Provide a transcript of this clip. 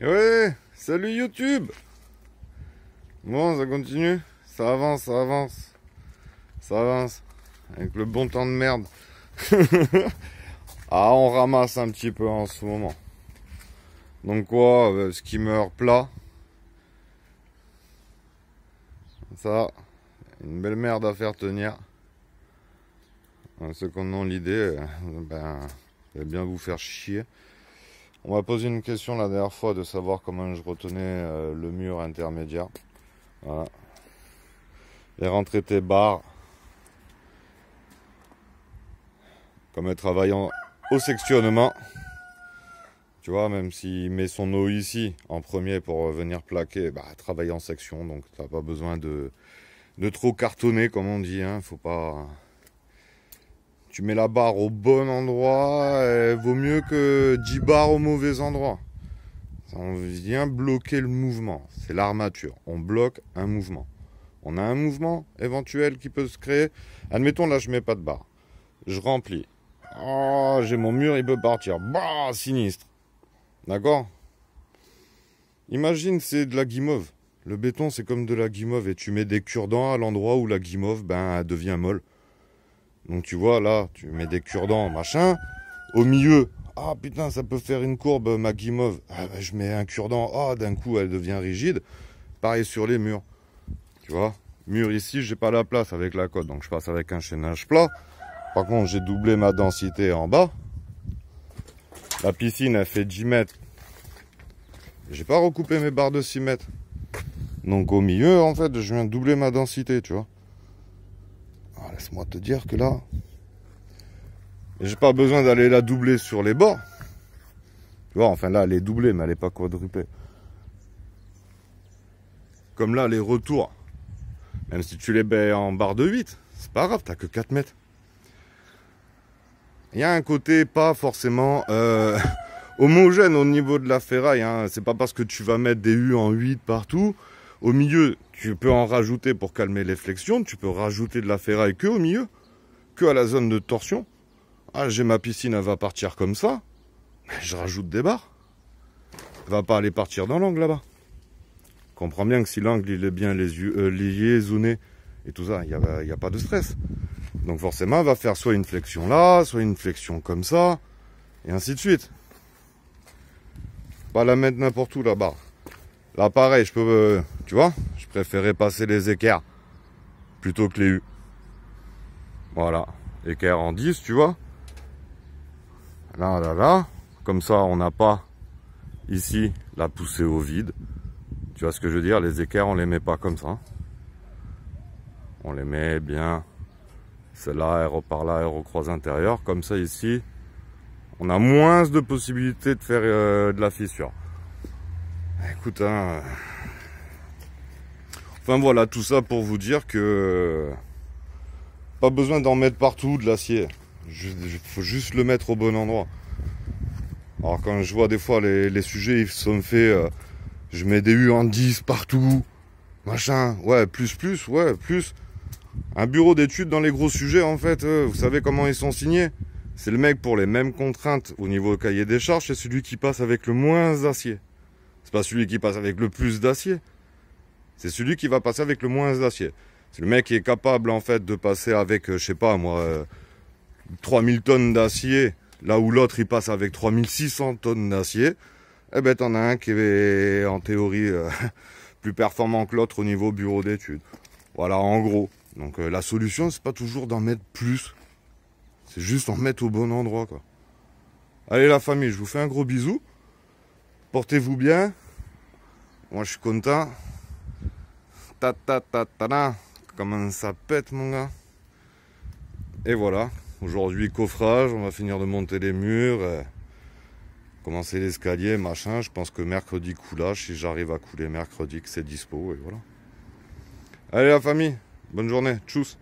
Ouais, salut YouTube. Bon, ça continue. Ça avance, ça avance. Ça avance. Avec le bon temps de merde. Ah, on ramasse un petit peu en ce moment. Donc quoi, skimmer plat. Ça, une belle merde à faire tenir. Ceux qui en ont l'idée, ben, je vais bien vous faire chier. On m'a posé une question la dernière fois de savoir comment je retenais le mur intermédiaire. Voilà. Et rentrer tes barres. Comme travaillant au sectionnement. Tu vois, même s'il met son eau ici en premier pour venir plaquer, bah, travaille en section. Donc t'as pas besoin de trop cartonner comme on dit. Hein. Faut pas... Tu mets la barre au bon endroit, vaut mieux que 10 barres au mauvais endroit. On vient bloquer le mouvement. C'est l'armature. On bloque un mouvement. On a un mouvement éventuel qui peut se créer. Admettons, là, je mets pas de barre. Je remplis. Oh, j'ai mon mur, il peut partir. Bah, sinistre. D'accord? Imagine, c'est de la guimauve. Le béton, c'est comme de la guimauve. Et tu mets des cure-dents à l'endroit où la guimauve, ben, elle devient molle. Donc tu vois, là, tu mets des cure-dents, machin. Au milieu, ah putain, ça peut faire une courbe, ma guimauve. Ah, ben, je mets un cure-dent, ah, d'un coup, elle devient rigide. Pareil sur les murs. Tu vois, mur ici, j'ai pas la place avec la cote. Donc je passe avec un chaînage plat. Par contre, j'ai doublé ma densité en bas. La piscine, elle fait 10 mètres. J'ai pas recoupé mes barres de 6 mètres. Donc au milieu, en fait, je viens de doubler ma densité, tu vois. Ah, laisse-moi te dire que là, j'ai pas besoin d'aller la doubler sur les bords. Tu vois, enfin là, elle est doublée, mais elle est pas quadruplée. Comme là, les retours, même si tu les mets en barre de 8, c'est pas grave, t'as que 4 mètres. Il y a un côté pas forcément homogène au niveau de la ferraille. Hein. C'est pas parce que tu vas mettre des U en 8 partout. Au milieu, tu peux en rajouter pour calmer les flexions. Tu peux rajouter de la ferraille que au milieu, que à la zone de torsion. Ah, j'ai ma piscine, elle va partir comme ça. Je rajoute des barres. Elle va pas aller partir dans l'angle là-bas. Comprends bien que si l'angle il est bien liaisonné et tout ça, il n'y a pas de stress. Donc forcément, elle va faire soit une flexion là, soit une flexion comme ça, et ainsi de suite. Pas la mettre n'importe où la barre. Là pareil, je peux, tu vois, je préférais passer les équerres plutôt que les U. Voilà, équerre en 10, tu vois. Là, là, là. Comme ça, on n'a pas ici la poussée au vide. Tu vois ce que je veux dire? Les équerres, on les met pas comme ça. On les met bien. Celle-là, elle repart là, elle recroise intérieur. Comme ça, ici, on a moins de possibilités de faire de la fissure. Écoute, hein. Enfin voilà, tout ça pour vous dire que pas besoin d'en mettre partout de l'acier. Il faut juste le mettre au bon endroit. Alors quand je vois des fois les sujets, ils sont faits, je mets des U en 10 partout, machin, ouais, ouais, plus. Un bureau d'études dans les gros sujets, en fait, vous savez comment ils sont signés? C'est le mec pour les mêmes contraintes au niveau cahier des charges, c'est celui qui passe avec le moins d'acier. C'est pas celui qui passe avec le plus d'acier. C'est celui qui va passer avec le moins d'acier. C'est le mec qui est capable, en fait, de passer avec, je sais pas, moi, 3000 tonnes d'acier, là où l'autre, il passe avec 3600 tonnes d'acier. Eh ben, t'en as un qui est, en théorie, plus performant que l'autre au niveau bureau d'études. Voilà, en gros. Donc la solution, c'est pas toujours d'en mettre plus. C'est juste en mettre au bon endroit, quoi. Allez la famille, je vous fais un gros bisou. Portez-vous bien. Moi, je suis content. Ta ta ta ta ta. Comment ça pète, mon gars. Et voilà. Aujourd'hui, coffrage. On va finir de monter les murs. Commencer l'escalier, machin. Je pense que mercredi, coulage. Si j'arrive à couler mercredi, que c'est dispo. Et voilà. Allez la famille. Bonne journée, tchuss.